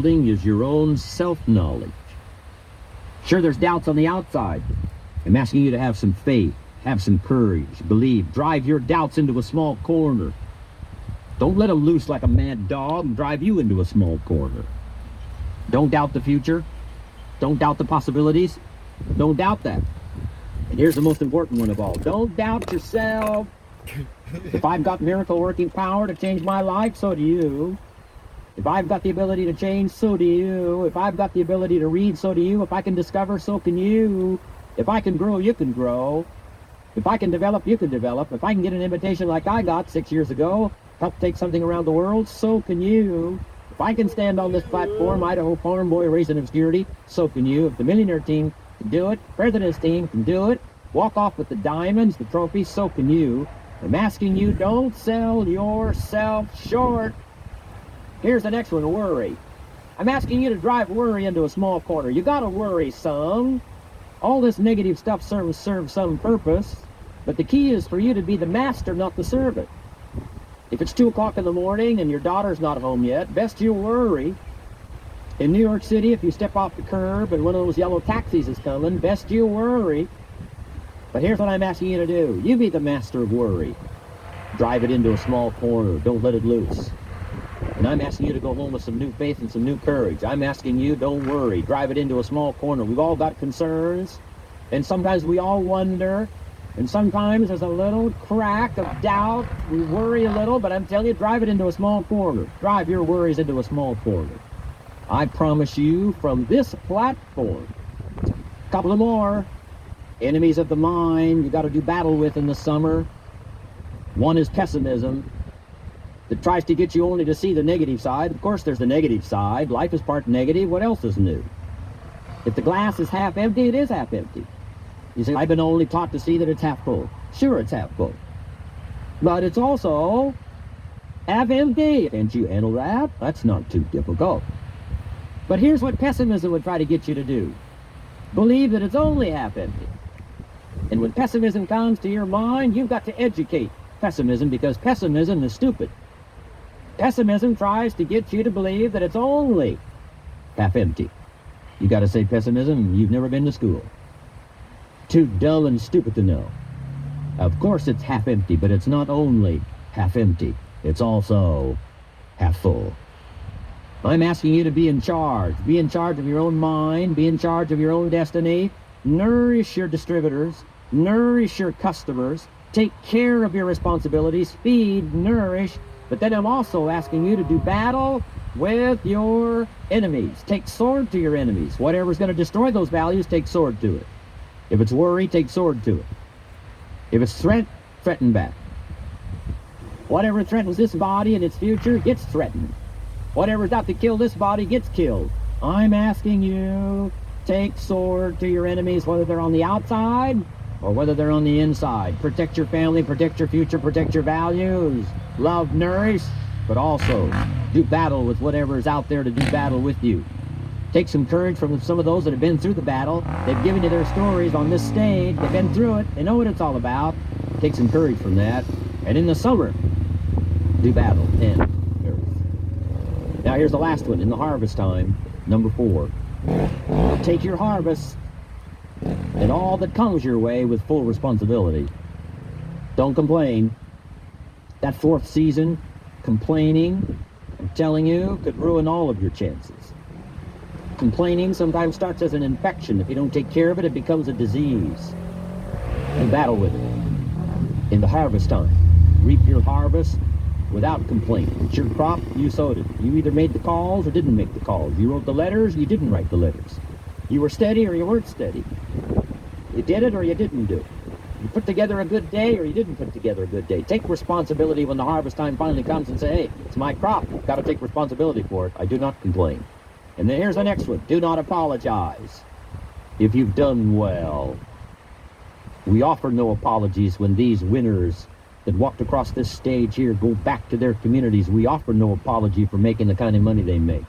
building is your own self-knowledge. Sure, there's doubts on the outside. I'm asking you to have some faith, have some courage, believe, drive your doubts into a small corner. Don't let them loose like a mad dog and drive you into a small corner. Don't doubt the future. Don't doubt the possibilities. Don't doubt that. And here's the most important one of all. Don't doubt yourself. If I've got miracle working power to change my life, so do you. If I've got the ability to change, so do you. If I've got the ability to read, so do you. If I can discover, so can you. If I can grow, you can grow. If I can develop, you can develop. If I can get an invitation like I got 6 years ago, help take something around the world, so can you. If I can stand on this platform, Idaho farm boy raised in obscurity, so can you. If the millionaire team can do it, president's team can do it, walk off with the diamonds, the trophies, so can you. I'm asking you, don't sell yourself short. Here's the next one, worry. I'm asking you to drive worry into a small corner. You gotta worry some. All this negative stuff serves some purpose, but the key is for you to be the master, not the servant. If it's 2 o'clock in the morning and your daughter's not home yet, best you worry. In New York City, if you step off the curb and one of those yellow taxis is coming, best you worry. But here's what I'm asking you to do. You be the master of worry. Drive it into a small corner. Don't let it loose. And I'm asking you to go home with some new faith and some new courage. I'm asking you, don't worry. Drive it into a small corner. We've all got concerns, and sometimes we all wonder, and sometimes there's a little crack of doubt. We worry a little, but I'm telling you, drive it into a small corner. Drive your worries into a small corner. I promise you, from this platform, a couple of more enemies of the mind you got to do battle with in the summer. One is pessimism, that tries to get you only to see the negative side. Of course, there's the negative side. Life is part negative. What else is new? If the glass is half empty, it is half empty. You say, I've been only taught to see that it's half full. Sure, it's half full. But it's also half empty. Can't you handle that? That's not too difficult. But here's what pessimism would try to get you to do. Believe that it's only half empty. And when pessimism comes to your mind, you've got to educate pessimism, because pessimism is stupid. Pessimism tries to get you to believe that it's only half empty. You got to say, pessimism, you've never been to school. Too dull and stupid to know. Of course it's half empty, but it's not only half empty. It's also half full. I'm asking you to be in charge. Be in charge of your own mind. Be in charge of your own destiny. Nourish your distributors. Nourish your customers. Take care of your responsibilities. Feed, nourish. But then I'm also asking you to do battle with your enemies. Take sword to your enemies. Whatever's going to destroy those values, take sword to it. If it's worry, take sword to it. If it's threat, threaten back. Whatever threatens this body and its future gets threatened. Whatever's out to kill this body gets killed. I'm asking you, take sword to your enemies, whether they're on the outside or whether they're on the inside. Protect your family, protect your future, protect your values. Love, nourish, but also do battle with whatever is out there to do battle with you. Take some courage from some of those that have been through the battle. They've given you their stories on this stage. They've been through it. They know what it's all about. Take some courage from that. And in the summer, do battle and earth. Now here's the last one. In the harvest time, number 4. Take your harvest and all that comes your way with full responsibility. Don't complain. That 4th season, complaining, I'm telling you, could ruin all of your chances. Complaining sometimes starts as an infection. If you don't take care of it, it becomes a disease. And battle with it. In the harvest time, reap your harvest without complaint. It's your crop, you sowed it. You either made the calls or didn't make the calls. You wrote the letters, you didn't write the letters. You were steady or you weren't steady. You did it or you didn't do it. You put together a good day or you didn't put together a good day. Take responsibility when the harvest time finally comes and say, hey, it's my crop. I've got to take responsibility for it. I do not complain. And then here's the next one. Do not apologize if you've done well. We offer no apologies when these winners that walked across this stage here go back to their communities. We offer no apology for making the kind of money they make.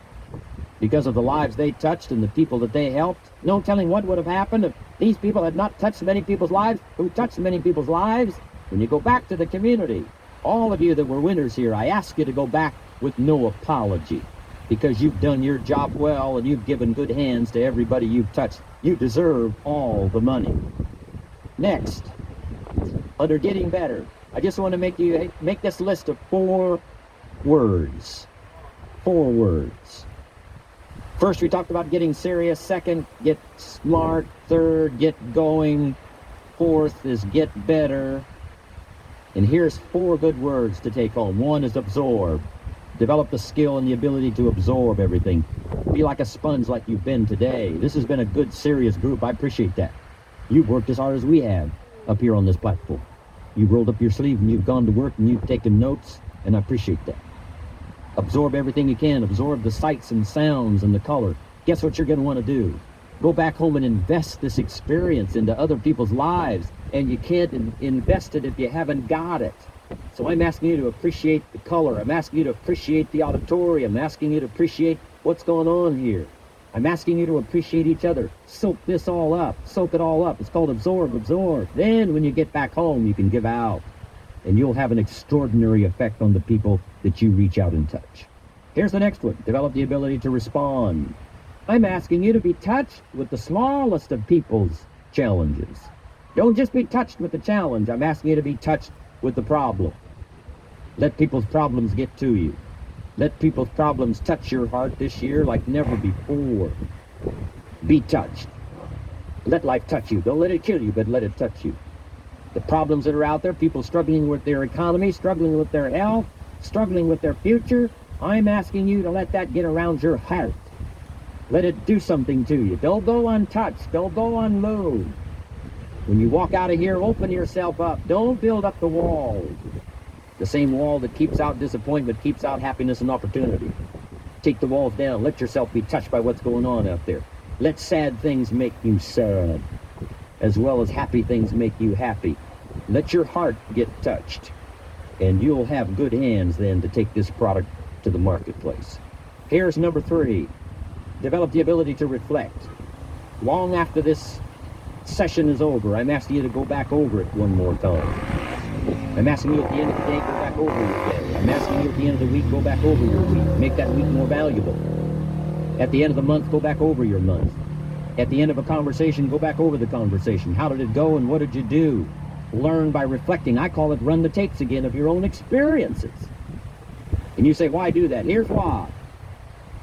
Because of the lives they touched and the people that they helped, no telling what would have happened if these people had not touched many people's lives, who touched many people's lives. When you go back to the community, all of you that were winners here, I ask you to go back with no apology. because you've done your job well and you've given good hands to everybody you've touched. You deserve all the money. Next, under getting better, I just want to make this list of 4 words. 4 words. First, we talked about getting serious. Second, get smart. Third, get going. Fourth is get better. And here's 4 good words to take home. 1 is absorb. Develop the skill and the ability to absorb everything. Be like a sponge like you've been today. This has been a good, serious group. I appreciate that. You've worked as hard as we have up here on this platform. You've rolled up your sleeve and you've gone to work and you've taken notes, and I appreciate that. Absorb everything you can. Absorb the sights and sounds and the color. Guess what you're going to want to do? Go back home and invest this experience into other people's lives, and you can't invest it if you haven't got it. So I'm asking you to appreciate the color. I'm asking you to appreciate the auditorium. I'm asking you to appreciate what's going on here. I'm asking you to appreciate each other. Soak this all up. Soak it all up. It's called absorb, absorb. Then when you get back home, you can give out. And you'll have an extraordinary effect on the people that you reach out and touch. Here's the next one. Develop the ability to respond. I'm asking you to be touched with the smallest of people's challenges. Don't just be touched with the challenge. I'm asking you to be touched with the problem. Let people's problems get to you. Let people's problems touch your heart this year like never before. Be touched. Let life touch you. Don't let it kill you, but let it touch you. The problems that are out there, people struggling with their economy, struggling with their health, struggling with their future, I'm asking you to let that get around your heart. Let it do something to you. Don't go untouched. Don't go unmoved. When you walk out of here, open yourself up. Don't build up the wall. The same wall that keeps out disappointment keeps out happiness and opportunity. Take the walls down. Let yourself be touched by what's going on out there. Let sad things make you sad, as well as happy things make you happy. Let your heart get touched, and you'll have good hands then to take this product to the marketplace. Here's number 3. Develop the ability to reflect. Long after this session is over, I'm asking you to go back over it one more time. I'm asking you at the end of the day, go back over your day. I'm asking you at the end of the week, go back over your week. Make that week more valuable. At the end of the month, go back over your month. At the end of a conversation, go back over the conversation. How did it go and what did you do? Learn by reflecting. I call it run the tapes again of your own experiences. And you say, why do that? Here's why.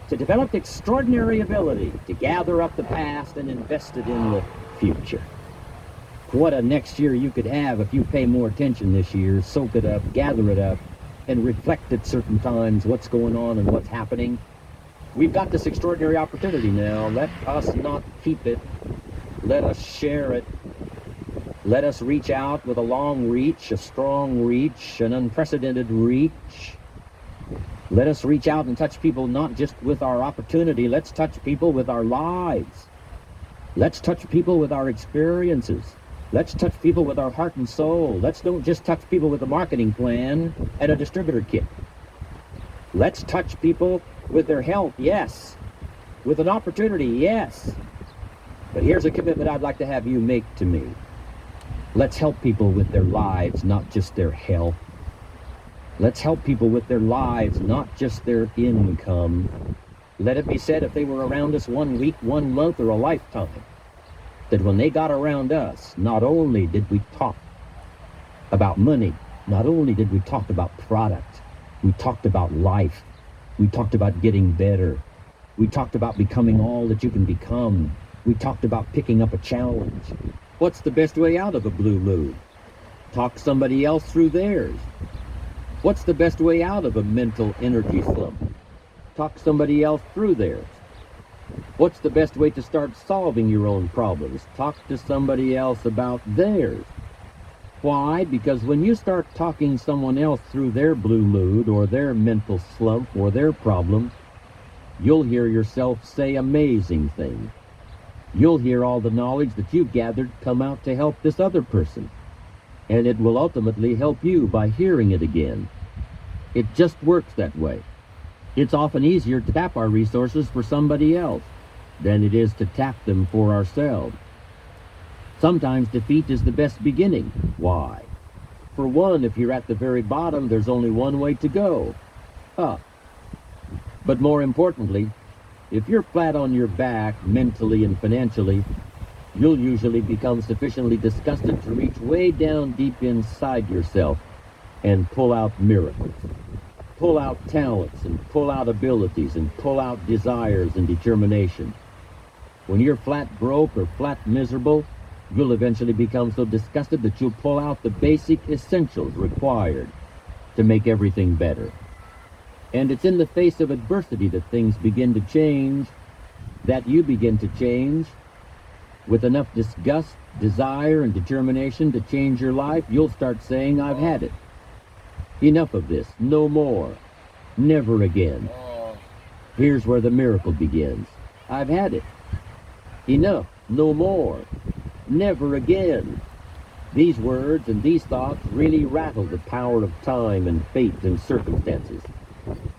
To develop the extraordinary ability to gather up the past and invest it in the future. What a next year you could have if you pay more attention this year, soak it up, gather it up, and reflect at certain times what's going on and what's happening. We've got this extraordinary opportunity now. Let us not keep it. Let us share it. Let us reach out with a long reach, a strong reach, an unprecedented reach. Let us reach out and touch people not just with our opportunity. Let's touch people with our lives. Let's touch people with our experiences. Let's touch people with our heart and soul. Let's don't just touch people with a marketing plan and a distributor kit. Let's touch people with their health, yes. With an opportunity, yes. But here's a commitment I'd like to have you make to me. Let's help people with their lives, not just their health. Let's help people with their lives, not just their income. Let it be said, if they were around us 1 week, 1 month, or a lifetime, that when they got around us, not only did we talk about money, not only did we talk about product, we talked about life. We talked about getting better. We talked about becoming all that you can become. We talked about picking up a challenge. What's the best way out of a blue mood? Talk somebody else through theirs. What's the best way out of a mental energy slump? Talk somebody else through theirs. What's the best way to start solving your own problems? Talk to somebody else about theirs. Why? Because when you start talking someone else through their blue mood or their mental slump or their problem, you'll hear yourself say amazing things. You'll hear all the knowledge that you've gathered come out to help this other person. And it will ultimately help you by hearing it again. It just works that way. It's often easier to tap our resources for somebody else than it is to tap them for ourselves. Sometimes defeat is the best beginning. Why? For one, if you're at the very bottom, there's only one way to go, up. But more importantly, if you're flat on your back mentally and financially, you'll usually become sufficiently disgusted to reach way down deep inside yourself and pull out miracles. Pull out talents and pull out abilities and pull out desires and determination. When you're flat broke or flat miserable, you'll eventually become so disgusted that you'll pull out the basic essentials required to make everything better. And it's in the face of adversity that things begin to change, that you begin to change. With enough disgust, desire, and determination to change your life, you'll start saying, I've had it. Enough of this. No more. Never again. Here's where the miracle begins. I've had it. Enough. No more. Never again. These words and these thoughts really rattle the power of time and fate and circumstances.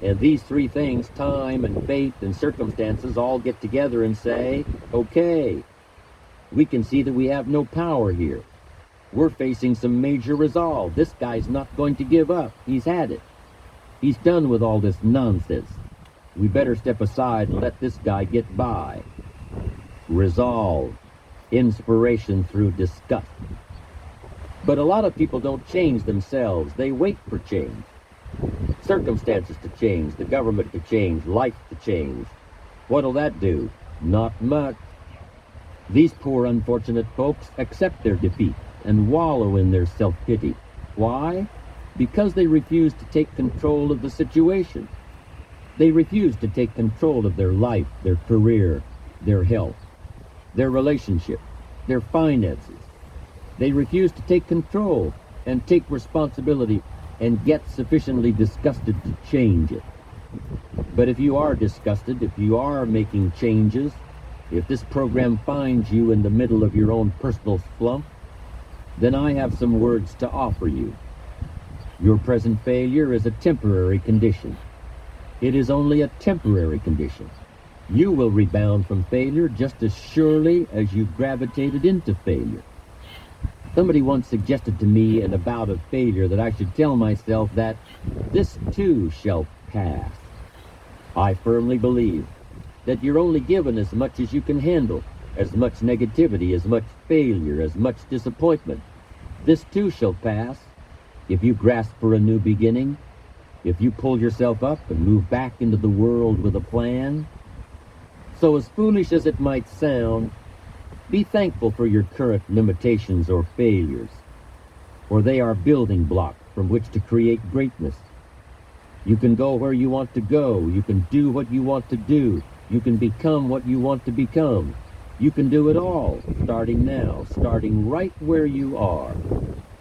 And these three things, time and fate and circumstances, all get together and say, okay, we can see that we have no power here. We're facing some major resolve. This guy's not going to give up. He's had it. He's done with all this nonsense. We better step aside and let this guy get by. Resolve. Inspiration through disgust. But a lot of people don't change themselves. They wait for change. Circumstances to change, the government to change, life to change. What'll that do? Not much. These poor unfortunate folks accept their defeat and wallow in their self-pity. Why? Because they refuse to take control of the situation. They refuse to take control of their life, their career, their health, their relationship, their finances. They refuse to take control and take responsibility and get sufficiently disgusted to change it. But if you are disgusted, if you are making changes, if this program finds you in the middle of your own personal slump, then I have some words to offer you. Your present failure is a temporary condition. It is only a temporary condition. You will rebound from failure just as surely as you gravitated into failure. Somebody once suggested to me in a bout of failure that I should tell myself that this too shall pass. I firmly believe that you're only given as much as you can handle, as much negativity, as much failure, as much disappointment. This too shall pass if you grasp for a new beginning, if you pull yourself up and move back into the world with a plan. So as foolish as it might sound, be thankful for your current limitations or failures, for they are building blocks from which to create greatness. You can go where you want to go. You can do what you want to do. You can become what you want to become. You can do it all, starting now, starting right where you are.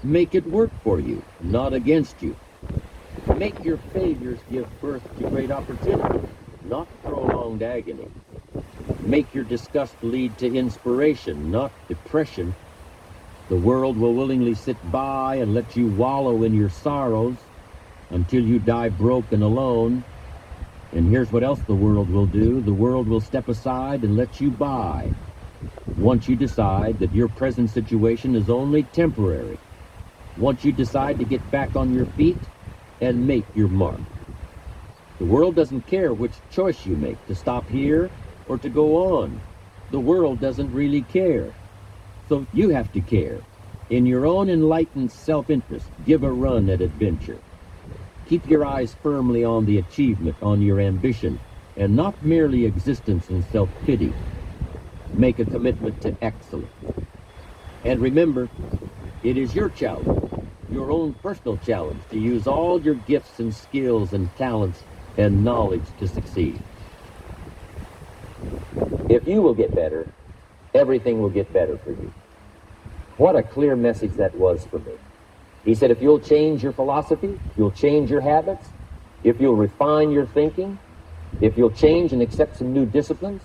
Make it work for you, not against you. Make your failures give birth to great opportunity, not prolonged agony. Make your disgust lead to inspiration, not depression. The world will willingly sit by and let you wallow in your sorrows until you die broke and alone. And here's what else the world will do. The world will step aside and let you by. Once you decide that your present situation is only temporary. Once you decide to get back on your feet and make your mark. The world doesn't care which choice you make, to stop here or to go on. The world doesn't really care. So you have to care. In your own enlightened self-interest, give a run at adventure. Keep your eyes firmly on the achievement, on your ambition, and not merely existence and self-pity. Make a commitment to excellence. And remember, it is your challenge, your own personal challenge, to use all your gifts and skills and talents and knowledge to succeed. If you will get better, everything will get better for you. What a clear message that was for me. He said, if you'll change your philosophy, if you'll change your habits, if you'll refine your thinking, if you'll change and accept some new disciplines,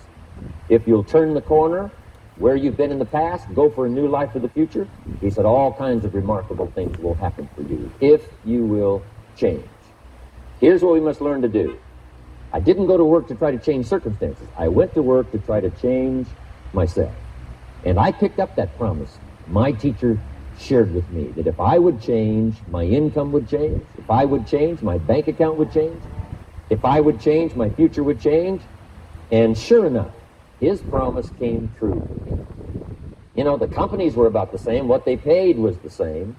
if you'll turn the corner where you've been in the past, go for a new life for the future, he said all kinds of remarkable things will happen for you if you will change. Here's what we must learn to do. I didn't go to work to try to change circumstances. I went to work to try to change myself. And I picked up that promise. My teacher shared with me that if I would change, my income would change. If I would change, my bank account would change. If I would change, my future would change. And sure enough, his promise came true. You know, the companies were about the same. What they paid was the same.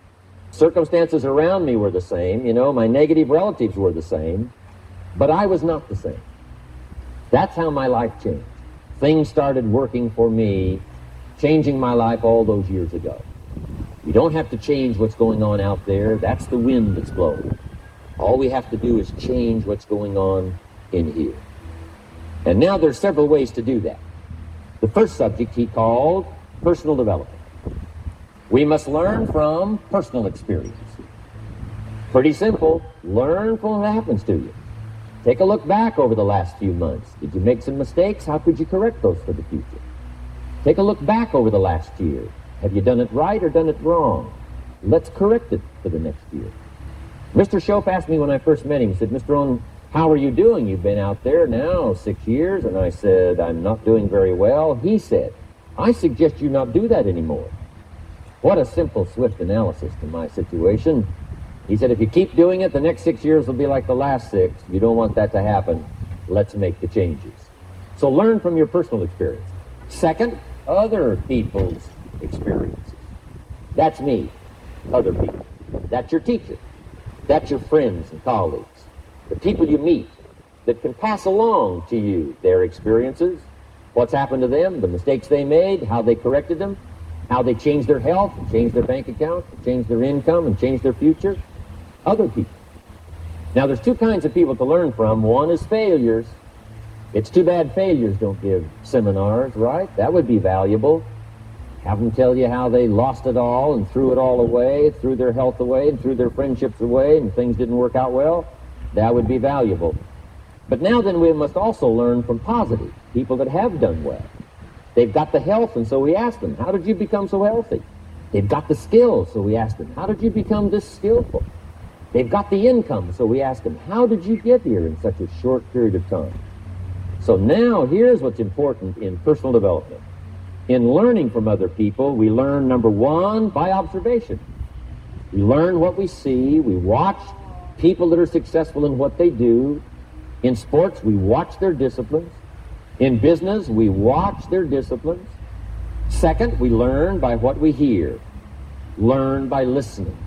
Circumstances around me were the same. You know, my negative relatives were the same. But I was not the same. That's how my life changed. Things started working for me, changing my life all those years ago. You don't have to change what's going on out there. That's the wind that's blowing. All we have to do is change what's going on in here. And now there's several ways to do that. The first subject he called personal development. We must learn from personal experience. Pretty simple. Learn from what happens to you. Take a look back over the last few months. Did you make some mistakes? How could you correct those for the future? Take a look back over the last year. Have you done it right or done it wrong? Let's correct it for the next year. Mr. Shope asked me when I first met him, he said, Mr. Owen, how are you doing? You've been out there now 6 years. And I said, I'm not doing very well. He said, I suggest you not do that anymore. What a simple, swift analysis to my situation. He said, if you keep doing it, the next 6 years will be like the last 6. You don't want that to happen. Let's make the changes. So learn from your personal experience. Second, other people's experiences. That's me, other people. That's your teacher. That's your friends and colleagues. The people you meet that can pass along to you their experiences, what's happened to them, the mistakes they made, how they corrected them, how they changed their health, and changed their bank account, and changed their income, and changed their future. Other people. Now, there's two kinds of people to learn from. One is failures. It's too bad failures don't give seminars, right? That would be valuable. Have them tell you how they lost it all and threw it all away, threw their health away, and threw their friendships away, and things didn't work out well. That would be valuable. But now then, we must also learn from positive people that have done well. They've got the health, and so we ask them, how did you become so healthy? They've got the skills, so we ask them, how did you become this skillful? They've got the income, so we ask them, how did you get here in such a short period of time? So now, here's what's important in personal development. In learning from other people, we learn, number one, by observation. We learn what we see. We watch people that are successful in what they do. In sports, we watch their disciplines. In business, we watch their disciplines. Second, we learn by what we hear. Learn by listening.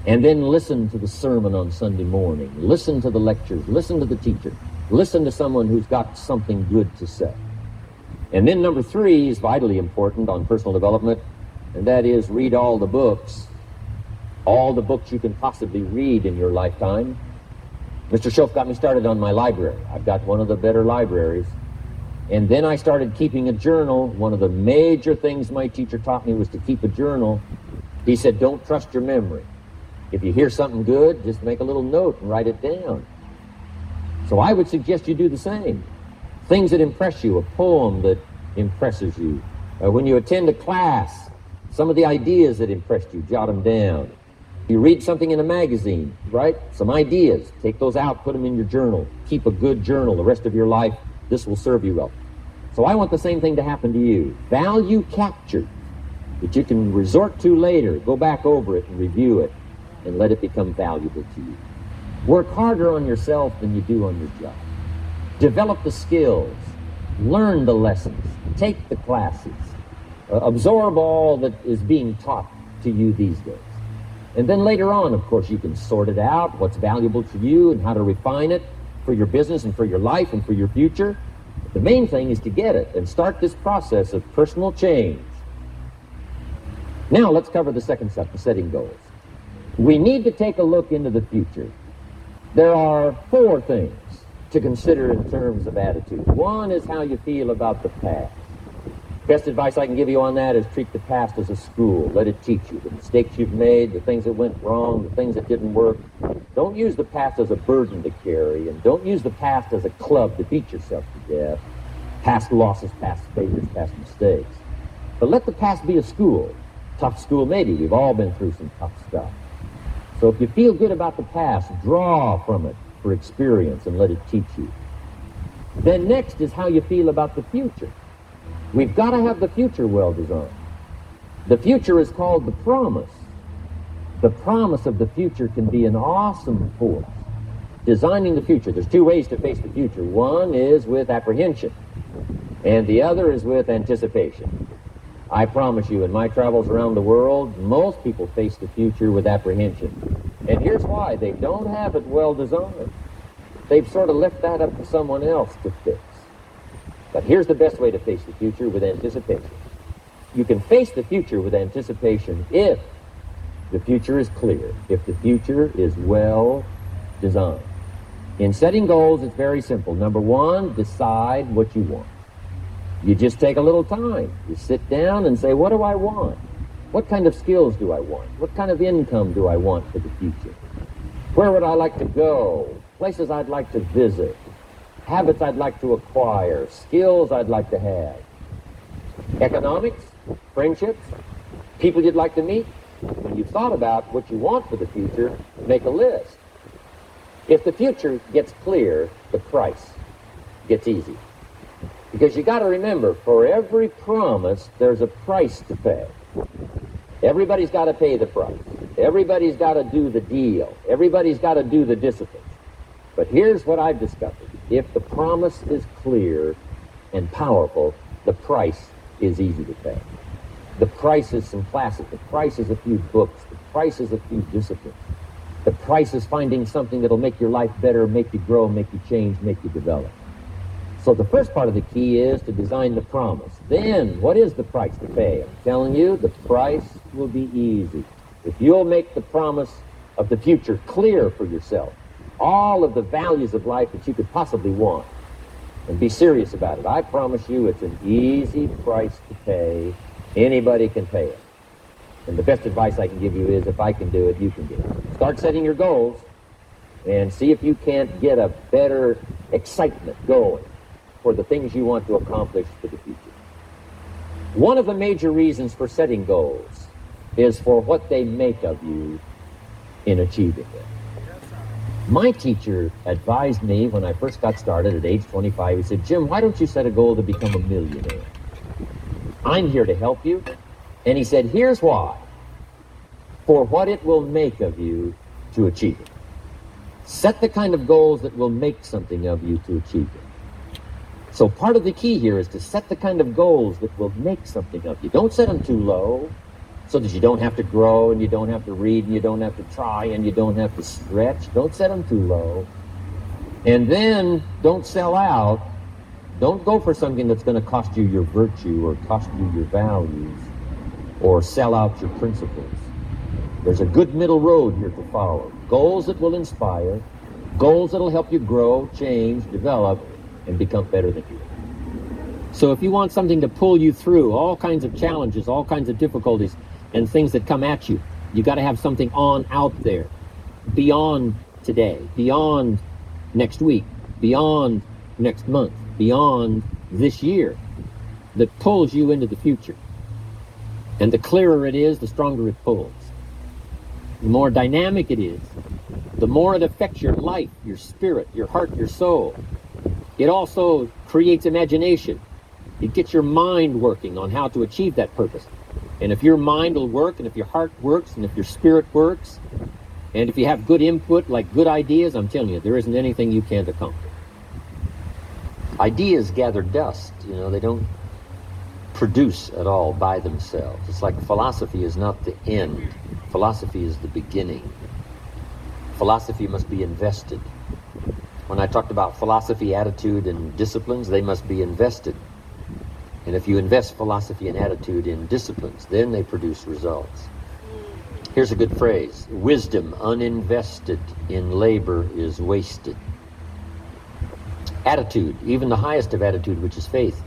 And then listen to the sermon on Sunday morning. Listen to the lectures. Listen to the teacher. Listen to someone who's got something good to say. And then number three is vitally important on personal development, and that is read all the books you can possibly read in your lifetime. Mr. Shope got me started on my library. I've got one of the better libraries. And then I started keeping a journal. One of the major things my teacher taught me was to keep a journal. He said, don't trust your memory. If you hear something good, just make a little note and write it down. So I would suggest you do the same. Things that impress you, a poem that impresses you. When you attend a class, some of the ideas that impressed you, jot them down. You read something in a magazine, right? Some ideas, take those out, put them in your journal. Keep a good journal the rest of your life. This will serve you well. So I want the same thing to happen to you. Value captured that you can resort to later. Go back over it and review it and let it become valuable to you. Work harder on yourself than you do on your job. Develop the skills. Learn the lessons. Take the classes. Absorb all that is being taught to you these days. And then later on, of course, you can sort it out, what's valuable to you and how to refine it for your business and for your life and for your future. But the main thing is to get it and start this process of personal change. Now let's cover the second step, the setting goals. We need to take a look into the future. There are 4 things to consider in terms of attitude. One is how you feel about the past. Best advice I can give you on that is treat the past as a school. Let it teach you the mistakes you've made, the things that went wrong, the things that didn't work. Don't use the past as a burden to carry, and don't use the past as a club to beat yourself to death. Past losses, past failures, past mistakes. But let the past be a school. Tough school maybe. We've all been through some tough stuff. So if you feel good about the past, draw from it for experience and let it teach you. Then next is how you feel about the future. We've got to have the future well designed. The future is called the promise. The promise of the future can be an awesome force. designing the future. There's two ways to face the future. One is with apprehension, and the other is with anticipation. I promise you, in my travels around the world, most people face the future with apprehension. And here's why. They don't have it well designed. They've sort of left that up to someone else to fix. But here's the best way to face the future, with anticipation. You can face the future with anticipation if the future is clear, if the future is well designed. In setting goals, it's very simple. Number one, decide what you want. You just take a little time. You sit down and say, what do I want? What kind of skills do I want? What kind of income do I want for the future? Where would I like to go? Places I'd like to visit. Habits I'd like to acquire. Skills I'd like to have. Economics, friendships, people you'd like to meet. When you've thought about what you want for the future, make a list. If the future gets clear, the price gets easy. Because you got to remember, for every promise, there's a price to pay. Everybody's got to pay the price. Everybody's got to do the deal. Everybody's got to do the discipline. But here's what I've discovered. If the promise is clear and powerful, the price is easy to pay. The price is some classes. The price is a few books. The price is a few disciplines. The price is finding something that'll make your life better, make you grow, make you change, make you develop. So the first part of the key is to design the promise. Then, what is the price to pay? I'm telling you, the price will be easy. If you'll make the promise of the future clear for yourself, all of the values of life that you could possibly want, and be serious about it, I promise you it's an easy price to pay. Anybody can pay it. And the best advice I can give you is, if I can do it, you can do it. Start setting your goals and see if you can't get a better excitement going for the things you want to accomplish for the future. One of the major reasons for setting goals is for what they make of you in achieving it. My teacher advised me when I first got started at age 25. He said, Jim, why don't you set a goal to become a millionaire? I'm here to help you. And he said, here's why. For what it will make of you to achieve it. Set the kind of goals that will make something of you to achieve it. So part of the key here is to set the kind of goals that will make something of you. Don't set them too low so that you don't have to grow and you don't have to read and you don't have to try and you don't have to stretch. Don't set them too low. And then don't sell out. Don't go for something that's going to cost you your virtue or cost you your values or sell out your principles. There's a good middle road here to follow. Goals that will inspire, goals that will help you grow, change, develop, and become better than you. So if you want something to pull you through all kinds of challenges, all kinds of difficulties, and things that come at you, you got to have something on out there, beyond today, beyond next week, beyond next month, beyond this year, that pulls you into the future. And the clearer it is, the stronger it pulls. The more dynamic it is, the more it affects your life, your spirit, your heart, your soul. It also creates imagination. It gets your mind working on how to achieve that purpose. And if your mind will work, and if your heart works, and if your spirit works, and if you have good input, like good ideas, I'm telling you, there isn't anything you can't accomplish. Ideas gather dust, they don't produce at all by themselves. It's like philosophy is not the end. Philosophy is the beginning. Philosophy must be invested. When I talked about philosophy, attitude, and disciplines, they must be invested. And if you invest philosophy and attitude in disciplines, then they produce results. Here's a good phrase. Wisdom uninvested in labor is wasted. Attitude, even the highest of attitude, which is faith.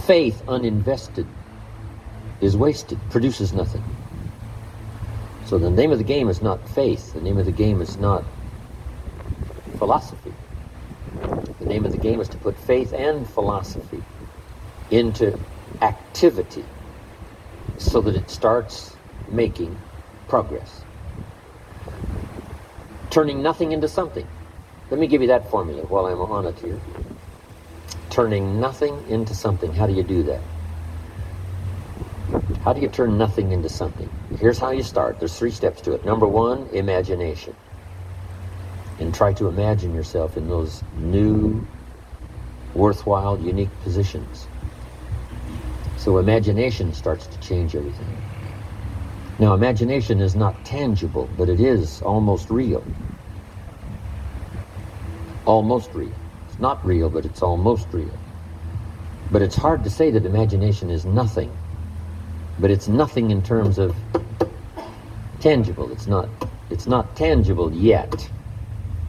Faith uninvested is wasted, produces nothing. So the name of the game is not faith. The name of the game is not philosophy. The name of the game is to put faith and philosophy into activity so that it starts making progress. Turning nothing into something. Let me give you that formula while I'm on it here. Turning nothing into something. How do you do that? How do you turn nothing into something? Here's how you start. There's 3 steps to it. Number 1, imagination. and try to imagine yourself in those new, worthwhile, unique positions. So imagination starts to change everything. Now, imagination is not tangible, but it is almost real. Almost real. It's not real, but it's almost real. But it's hard to say that imagination is nothing. But it's nothing in terms of tangible. It's not tangible yet.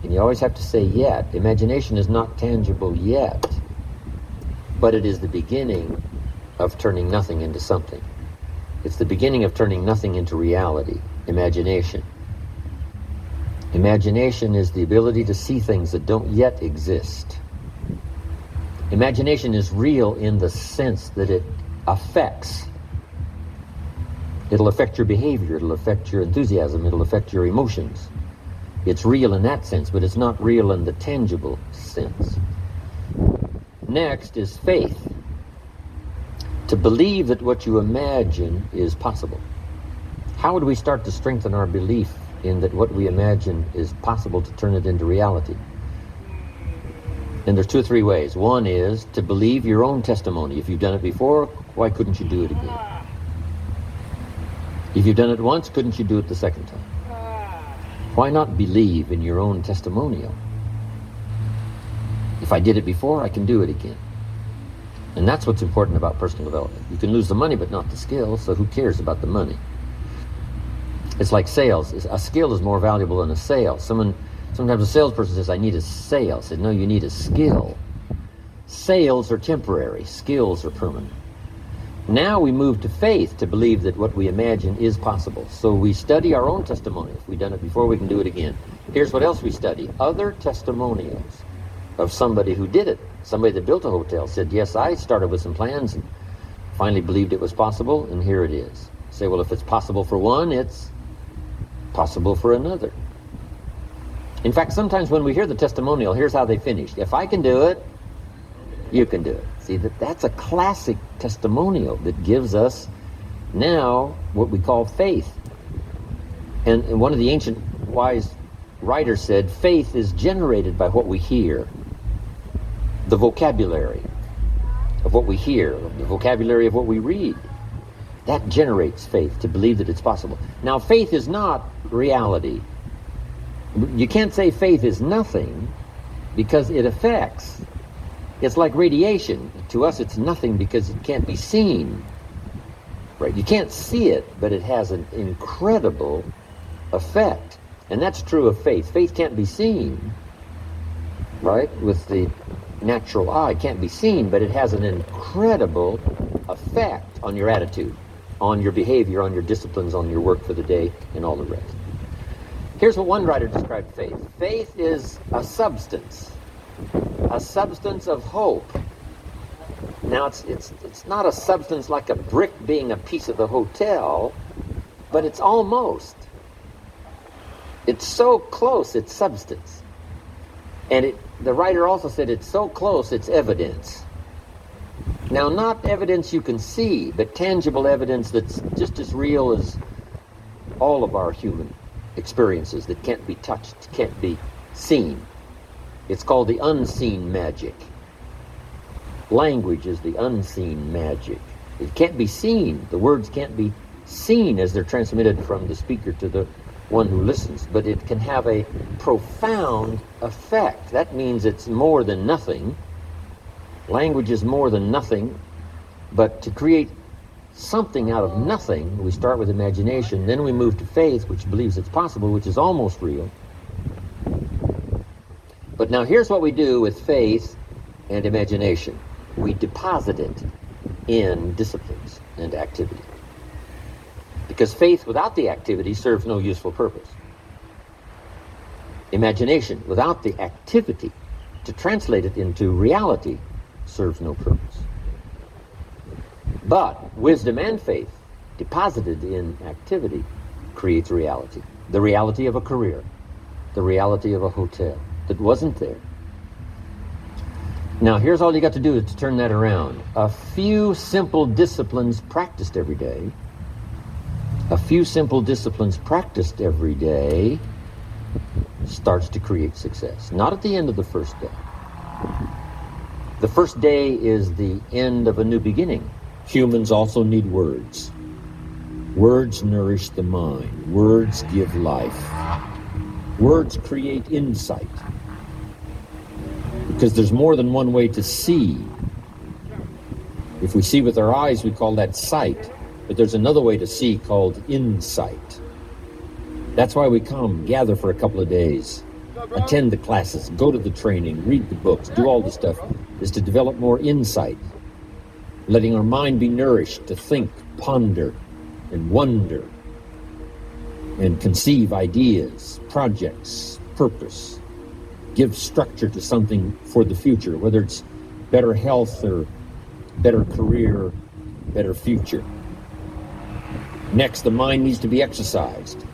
And you always have to say yet. Imagination is not tangible yet. But it is the beginning of turning nothing into something. It's the beginning of turning nothing into reality. Imagination. Imagination is the ability to see things that don't yet exist. Imagination is real in the sense that it affects. It'll affect your behavior, it'll affect your enthusiasm, it'll affect your emotions. It's real in that sense, but it's not real in the tangible sense. Next is faith. To believe that what you imagine is possible. How would we start to strengthen our belief in that what we imagine is possible to turn it into reality? And there's 2 or 3 ways. One is to believe your own testimony. If you've done it before, why couldn't you do it again? If you've done it once, couldn't you do it the second time? Why not believe in your own testimonial? If I did it before, I can do it again. And that's what's important about personal development. You can lose the money, but not the skill, so who cares about the money? It's like sales. A skill is more valuable than a sale. Sometimes a salesperson says, I need a sale. I said, no, you need a skill. Sales are temporary. Skills are permanent. Now we move to faith to believe that what we imagine is possible. So we study our own testimony. If we've done it before, we can do it again. Here's what else we study. Other testimonials of somebody who did it. Somebody that built a hotel said, yes, I started with some plans and finally believed it was possible, and here it is. Say, well, if it's possible for one, it's possible for another. In fact, sometimes when we hear the testimonial, here's how they finished. If I can do it, you can do it. See, that's a classic testimonial that gives us now what we call faith. And one of the ancient wise writers said, faith is generated by what we hear. The vocabulary of what we hear, the vocabulary of what we read. That generates faith, to believe that it's possible. Now, faith is not reality. You can't say faith is nothing, because it affects. It's like radiation. To us, it's nothing because it can't be seen. Right? You can't see it, but it has an incredible effect. And that's true of faith. Faith can't be seen, right, with the natural eye. It can't be seen, but it has an incredible effect on your attitude, on your behavior, on your disciplines, on your work for the day, and all the rest. Here's what one writer described faith. Faith is a substance of hope. Now, it's not a substance like a brick being a piece of the hotel, but it's almost. It's so close, it's substance. And the writer also said it's so close, it's evidence. Now, not evidence you can see, but tangible evidence that's just as real as all of our human experiences that can't be touched, can't be seen. It's called the unseen magic. Language is the unseen magic. It can't be seen. The words can't be seen as they're transmitted from the speaker to the one who listens, but it can have a profound effect. That means it's more than nothing. Language is more than nothing, but to create something out of nothing, we start with imagination, then we move to faith, which believes it's possible, which is almost real. But now here's what we do with faith and imagination. We deposit it in disciplines and activity. Because faith without the activity serves no useful purpose. Imagination without the activity to translate it into reality serves no purpose. But wisdom and faith deposited in activity creates reality. The reality of a career, the reality of a hotel that wasn't there. Now, here's all you got to do is to turn that around. A few simple disciplines practiced every day. A few simple disciplines practiced every day starts to create success. Not at the end of the first day. The first day is the end of a new beginning. Humans also need words. Words nourish the mind. Words give life. Words create insight. Because there's more than one way to see. If we see with our eyes, we call that sight. But there's another way to see called insight. That's why we come, gather for a couple of days, attend the classes, go to the training, read the books, do all the stuff, is to develop more insight, letting our mind be nourished to think, ponder, and wonder, and conceive ideas, projects, purpose, give structure to something for the future, whether it's better health or better career, better future. Next, the mind needs to be exercised.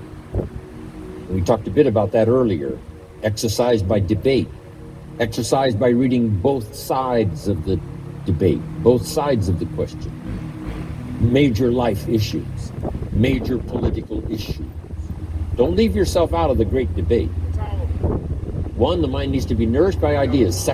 We talked a bit about that earlier. Exercised by debate. Exercised by reading both sides of the debate, both sides of the question. Major life issues, major political issues. Don't leave yourself out of the great debate. One, the mind needs to be nourished by ideas.